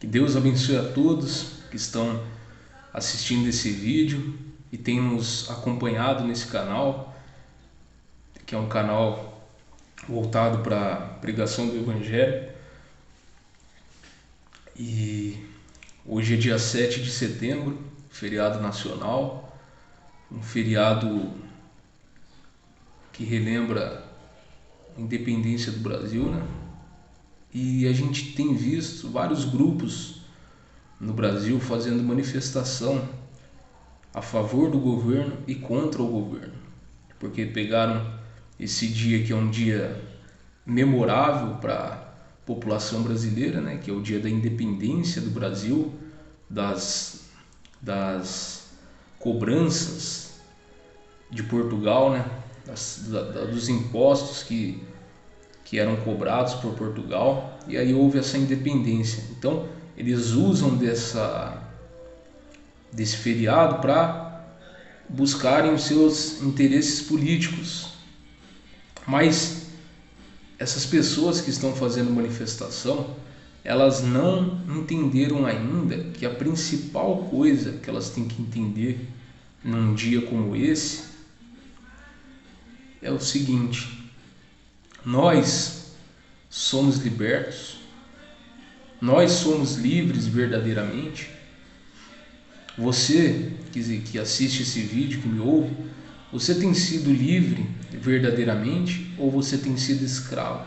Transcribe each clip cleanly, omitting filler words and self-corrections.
Que Deus abençoe a todos que estão assistindo esse vídeo e têm nos acompanhado nesse canal, que é um canal voltado para a pregação do Evangelho. E hoje é dia 7 de setembro, feriado nacional, um feriado que relembra a independência do Brasil, né? E a gente tem visto vários grupos no Brasil fazendo manifestação a favor do governo e contra o governo, porque pegaram esse dia que é um dia memorável para a população brasileira, né, que é o dia da independência do Brasil, das cobranças de Portugal, né, dos impostos que eram cobrados por Portugal, e aí houve essa independência. Então eles usam desse feriado para buscarem os seus interesses políticos. Mas essas pessoas que estão fazendo manifestação, elas não entenderam ainda que a principal coisa que elas têm que entender num dia como esse é o seguinte: nós somos libertos, nós somos livres verdadeiramente. Você que assiste esse vídeo, que me ouve, você tem sido livre verdadeiramente ou você tem sido escravo?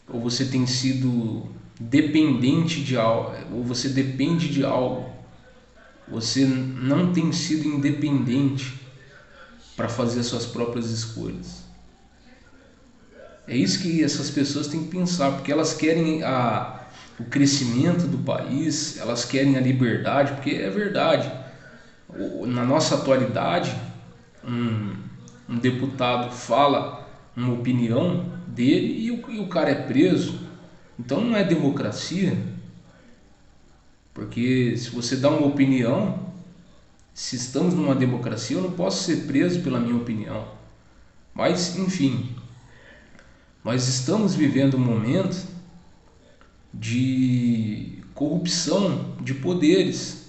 Ou você tem sido dependente de algo, ou você depende de algo? Você não tem sido independente para fazer as suas próprias escolhas. É isso que essas pessoas têm que pensar, porque elas querem o crescimento do país, elas querem a liberdade, porque é verdade. Na nossa atualidade, um deputado fala uma opinião dele e o cara é preso. Então não é democracia, porque se você dá uma opinião, se estamos numa democracia, eu não posso ser preso pela minha opinião. Mas enfim, nós estamos vivendo um momento de corrupção de poderes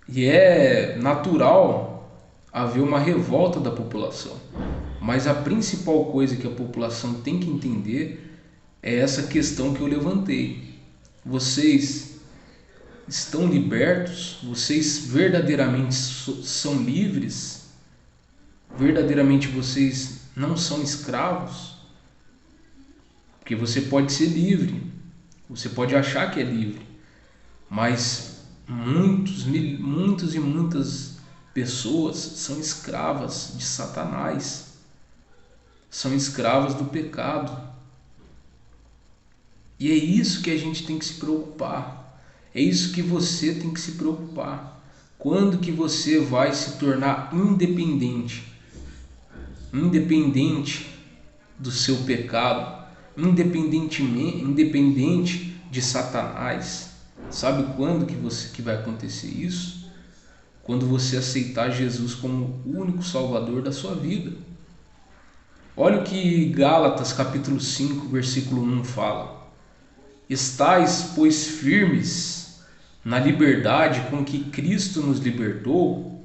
e é natural haver uma revolta da população, mas a principal coisa que a população tem que entender é essa questão que eu levantei. Vocês estão libertos? Vocês verdadeiramente são livres? Verdadeiramente vocês não são escravos? Porque você pode ser livre, você pode achar que é livre, mas muitas pessoas são escravas de Satanás, são escravas do pecado. E é isso que a gente tem que se preocupar, é isso que você tem que se preocupar. Quando que você vai se tornar independente do seu pecado, independente de Satanás? Sabe quando que vai acontecer isso? Quando você aceitar Jesus como o único Salvador da sua vida. Olha o que Gálatas capítulo 5, versículo 1 fala: estais, pois, firmes na liberdade com que Cristo nos libertou,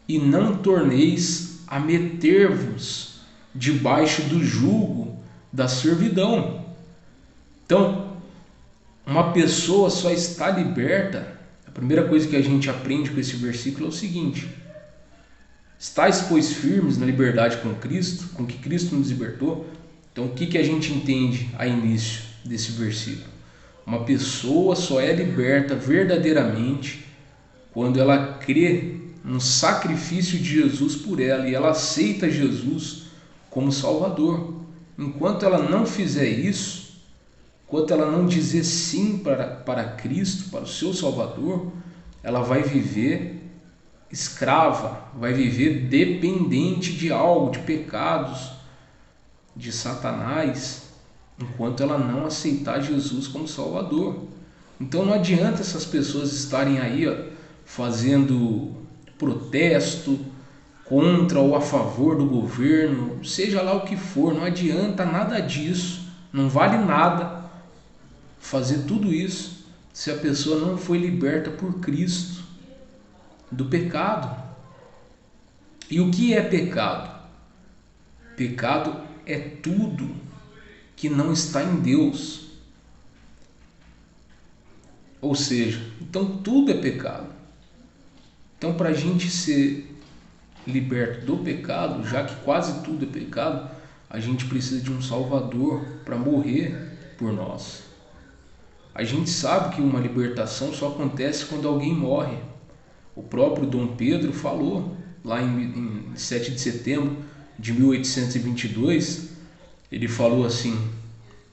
e não torneis a meter-vos debaixo do jugo da servidão. Então, uma pessoa só está liberta. A primeira coisa que a gente aprende com esse versículo é o seguinte: estais, pois, firmes na liberdade com Cristo, com que Cristo nos libertou. Então, o que a gente entende a início desse versículo? Uma pessoa só é liberta verdadeiramente quando ela crê no sacrifício de Jesus por ela e ela aceita Jesus como Salvador. Enquanto ela não fizer isso, enquanto ela não dizer sim para Cristo, para o seu Salvador, ela vai viver escrava, vai viver dependente de algo, de pecados, de Satanás, enquanto ela não aceitar Jesus como Salvador. Então não adianta essas pessoas estarem aí fazendo protesto contra ou a favor do governo, seja lá o que for, não adianta nada disso, não vale nada fazer tudo isso se a pessoa não foi liberta por Cristo do pecado. E o que é pecado? Pecado é tudo que não está em Deus. Ou seja, então tudo é pecado. Então, para a gente ser liberto do pecado, já que quase tudo é pecado, a gente precisa de um Salvador para morrer por nós. A gente sabe que uma libertação só acontece quando alguém morre. O próprio Dom Pedro falou, lá em 7 de setembro de 1822, ele falou assim,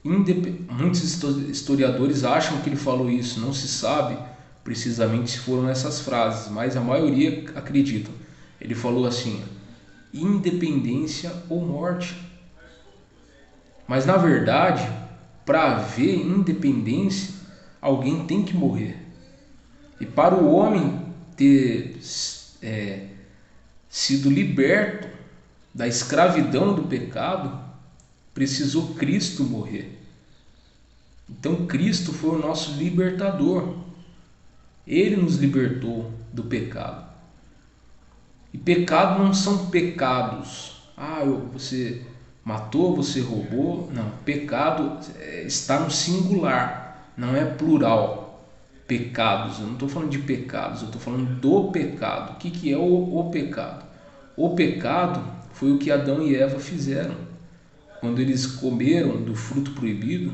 muitos historiadores acham que ele falou isso, não se sabe precisamente se foram essas frases, mas a maioria acreditam. Ele falou assim, independência ou morte. Mas na verdade, para haver independência, alguém tem que morrer. E para o homem ter sido liberto da escravidão do pecado, precisou Cristo morrer. Então Cristo foi o nosso libertador. Ele nos libertou do pecado. E pecado não são pecados. Você matou, você roubou. Não, pecado está no singular, não é plural. Pecados, eu não estou falando de pecados, eu estou falando do pecado. O que é o pecado? O pecado foi o que Adão e Eva fizeram. Quando eles comeram do fruto proibido,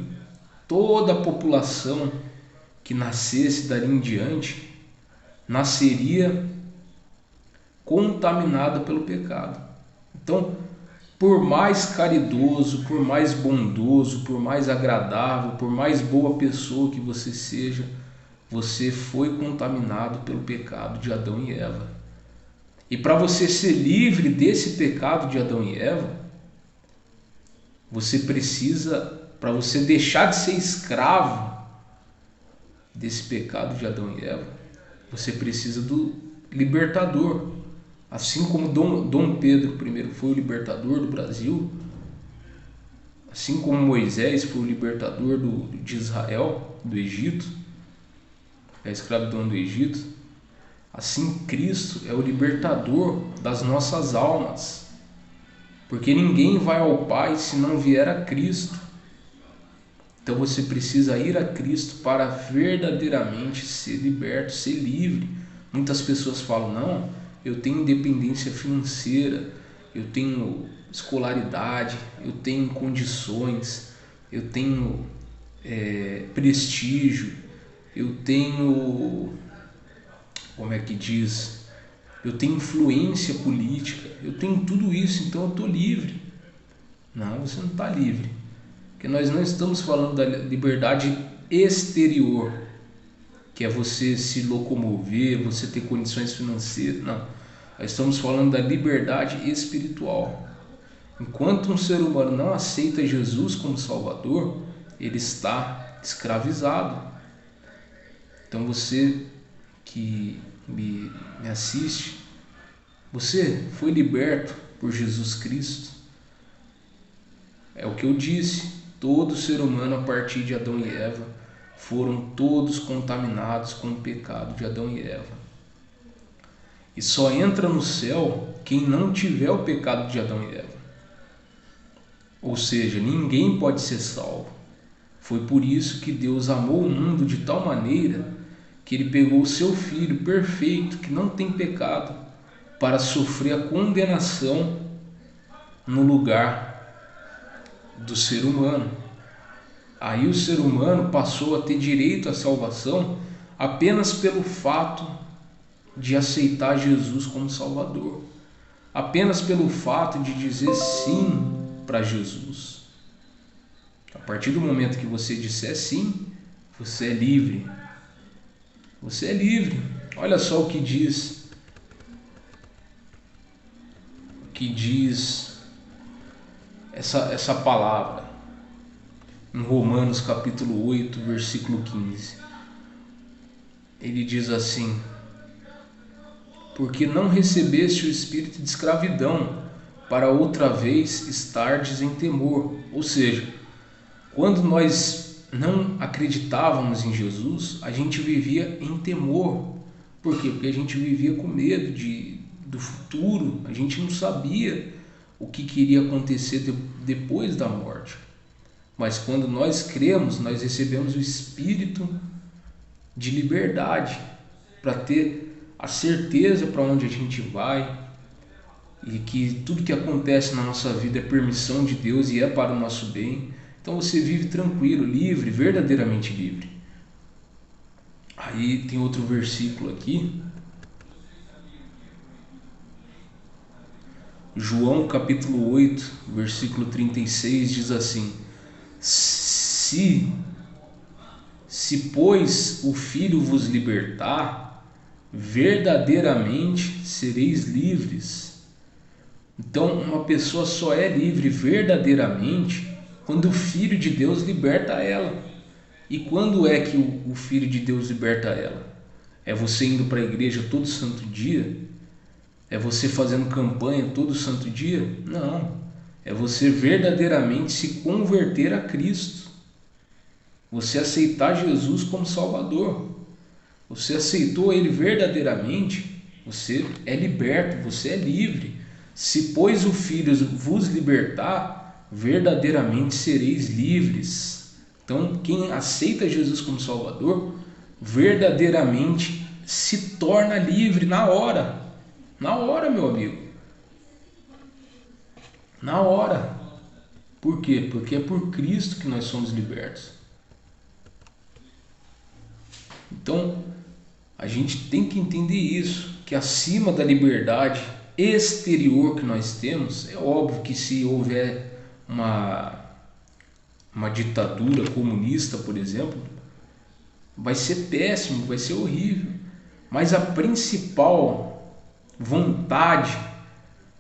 toda a população que nascesse dali em diante nasceria contaminada pelo pecado. Então, por mais caridoso, por mais bondoso, por mais agradável, por mais boa pessoa que você seja, você foi contaminado pelo pecado de Adão e Eva. E para você ser livre desse pecado de Adão e Eva, você precisa, para você deixar de ser escravo desse pecado de Adão e Eva, você precisa do libertador. Assim como Dom Pedro I foi o libertador do Brasil, assim como Moisés foi o libertador de Israel, do Egito, a escravidão do Egito, assim Cristo é o libertador das nossas almas, porque ninguém vai ao Pai se não vier a Cristo. Então você precisa ir a Cristo para verdadeiramente ser liberto, ser livre. Muitas pessoas falam, não, eu tenho independência financeira, eu tenho escolaridade, eu tenho condições, eu tenho prestígio, eu tenho, eu tenho influência política, eu tenho tudo isso, então eu estou livre. Não, você não está livre, porque nós não estamos falando da liberdade exterior, que é você se locomover, você ter condições financeiras. Não, nós estamos falando da liberdade espiritual. Enquanto um ser humano não aceita Jesus como Salvador, ele está escravizado. Então você que me assiste, você foi liberto por Jesus Cristo. É o que eu disse, todo ser humano a partir de Adão e Eva foram todos contaminados com o pecado de Adão e Eva. E só entra no céu quem não tiver o pecado de Adão e Eva. Ou seja, ninguém pode ser salvo. Foi por isso que Deus amou o mundo de tal maneira que Ele pegou o seu Filho perfeito, que não tem pecado, para sofrer a condenação no lugar do ser humano. Aí o ser humano passou a ter direito à salvação apenas pelo fato de aceitar Jesus como Salvador, apenas pelo fato de dizer sim para Jesus. A partir do momento que você disser sim, você é livre. Você é livre. Olha só o que diz essa palavra em Romanos capítulo 8, versículo 15. Ele diz assim: porque não recebeste o espírito de escravidão, para outra vez estardes em temor. Ou seja, quando nós não acreditávamos em Jesus, a gente vivia em temor. Por quê? Porque a gente vivia com medo do futuro, a gente não sabia o que iria acontecer depois da morte. Mas quando nós cremos, nós recebemos o espírito de liberdade para ter a certeza para onde a gente vai e que tudo que acontece na nossa vida é permissão de Deus e é para o nosso bem. Então você vive tranquilo, livre, verdadeiramente livre. Aí tem outro versículo aqui, João capítulo 8, versículo 36, diz assim: Se pois o Filho vos libertar, verdadeiramente sereis livres. Então uma pessoa só é livre verdadeiramente quando o Filho de Deus liberta ela. E quando é que o Filho de Deus liberta ela? É você indo para a igreja todo santo dia? É você fazendo campanha todo santo dia? Não. É você verdadeiramente se converter a Cristo. Você aceitar Jesus como Salvador. Você aceitou Ele verdadeiramente, você é liberto, você é livre. Se pois o Filho vos libertar, verdadeiramente sereis livres. Então, quem aceita Jesus como Salvador, verdadeiramente se torna livre na hora. Na hora, meu amigo. Na hora. Por quê? Porque é por Cristo que nós somos libertos. Então, a gente tem que entender isso, que acima da liberdade exterior que nós temos, é óbvio que se houver uma ditadura comunista, por exemplo, vai ser péssimo, vai ser horrível. Mas a principal vontade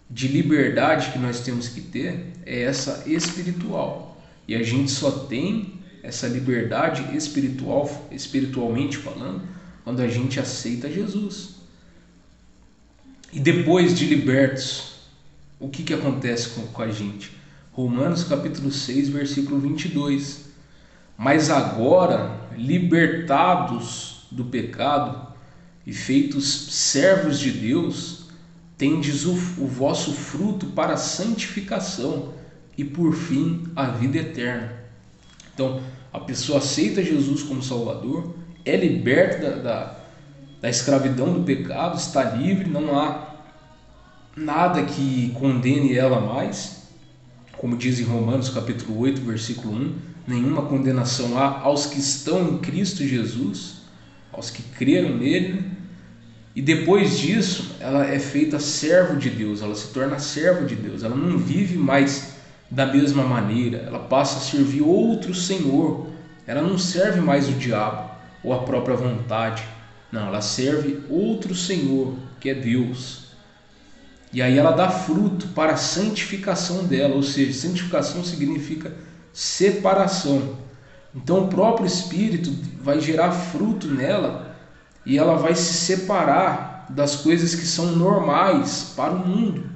de liberdade que nós temos que ter é essa espiritual. E a gente só tem essa liberdade espiritual, espiritualmente falando, quando a gente aceita Jesus. E depois de libertos, o que acontece com a gente? Romanos capítulo 6, versículo 22. Mas agora, libertados do pecado e feitos servos de Deus, tendes o vosso fruto para a santificação e por fim a vida eterna. Então, a pessoa aceita Jesus como Salvador, é liberta da escravidão do pecado, está livre, não há nada que condene ela mais. Como diz em Romanos capítulo 8, versículo 1, nenhuma condenação há aos que estão em Cristo Jesus, aos que creram nele. E depois disso, ela é feita servo de Deus, ela se torna servo de Deus, ela não vive mais da mesma maneira, ela passa a servir outro Senhor, ela não serve mais o diabo ou a própria vontade, não, ela serve outro Senhor, que é Deus. E aí ela dá fruto para a santificação dela, ou seja, santificação significa separação. Então o próprio Espírito vai gerar fruto nela e ela vai se separar das coisas que são normais para o mundo.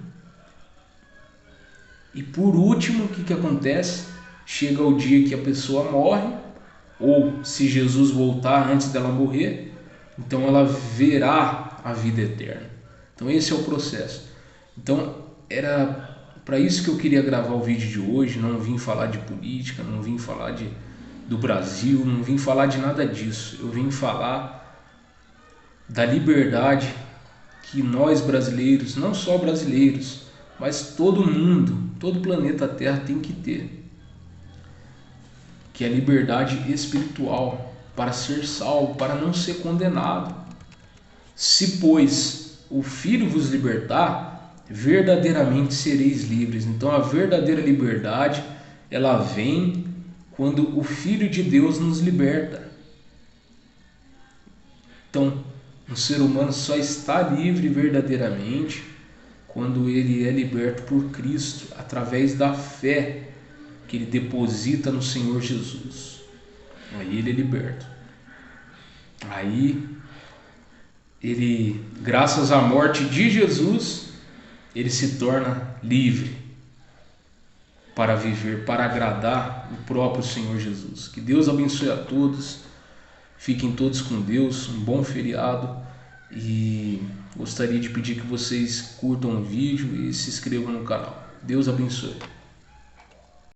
E por último, o que acontece? Chega o dia que a pessoa morre, ou se Jesus voltar antes dela morrer, então ela verá a vida eterna. Então esse é o processo. Então era para isso que eu queria gravar o vídeo de hoje. Não vim falar de política, não vim falar do Brasil, não vim falar de nada disso. Eu vim falar da liberdade que nós brasileiros, não só brasileiros, mas todo mundo, todo o planeta Terra tem que ter, que é a liberdade espiritual para ser salvo, para não ser condenado. Se pois o Filho vos libertar, verdadeiramente sereis livres. Então a verdadeira liberdade, ela vem quando o Filho de Deus nos liberta. Então o ser humano só está livre verdadeiramente quando ele é liberto por Cristo, através da fé que ele deposita no Senhor Jesus. Aí ele é liberto. Aí ele, graças à morte de Jesus, ele se torna livre. para viver, para agradar o próprio Senhor Jesus. Que Deus abençoe a todos, fiquem todos com Deus, um bom feriado, e gostaria de pedir que vocês curtam o vídeo e se inscrevam no canal. Deus abençoe.